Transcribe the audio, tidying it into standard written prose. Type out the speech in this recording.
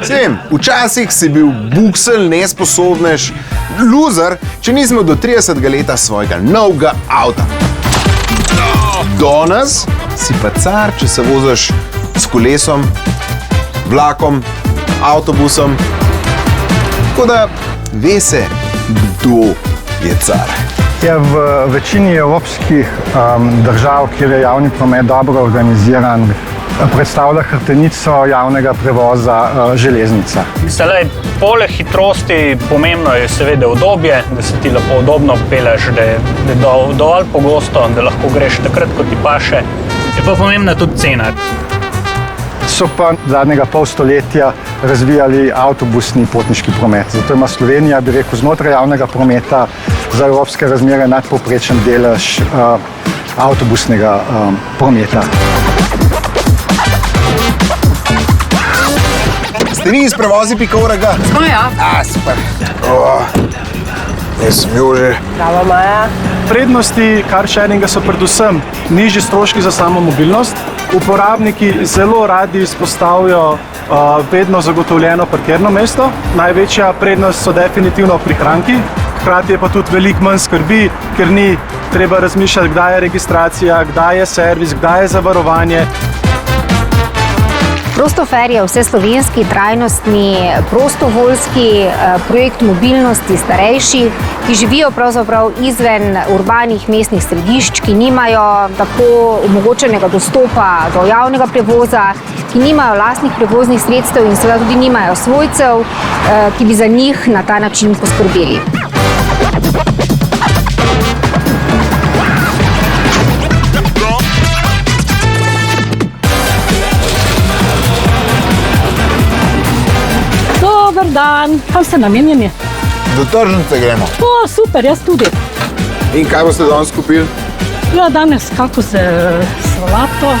Sem, včasih si bil buksel, nesposobnež, loser, če nisi imel do 30. leta svojega novega avta. Danes si pa car, če se voziš s kolesom, vlakom, avtobusom. Tako da ve se, kdo je car. V večini evropskih držav, kjer je javni promet dobro organiziran, predstavlja hrbtenico javnega prevoza železnica. Poleg hitrosti pomembno je seveda udobje, da se ti lepo udobno peleš, da je dovolj pogosto, da lahko greš takrat, ko ti paše. Je pa pomembna tudi cena. So pa zadnjega pol stoletja razvijali avtobusni potniški promet. Zato ima Slovenija, bi rekel, znotraj javnega prometa za evropske razmere nadpovprečen delež avtobusnega prometa. Ste vi iz prevozi.org? Smo, ja. Super. Jaz sem Jože. Bravo, Maja. Prednosti carsharinga so predvsem nižji stroški za samo mobilnost. Uporabniki zelo radi izpostavljajo vedno zagotovljeno parkirno mesto. Največja prednost so definitivno prihranki. Hkrati je pa tudi veliko manj skrbi, ker ni treba razmišljati, kdaj je registracija, kdaj je servis, kdaj je zavarovanje. Prostofer je vseslovenski, trajnostni, prostovoljski projekt mobilnosti starejših, ki živijo pravzaprav izven urbanih mestnih središč, ki nimajo tako omogočenega dostopa do javnega prevoza, ki nimajo lastnih prevoznih sredstev in seveda tudi nimajo svojcev, ki bi za njih na ta način poskrbeli. Dober dan, kam ste namenjeni? Do tržnice gremo. O, super, jaz tudi. In kaj boste danes kupili? Ja, danes kako z solato.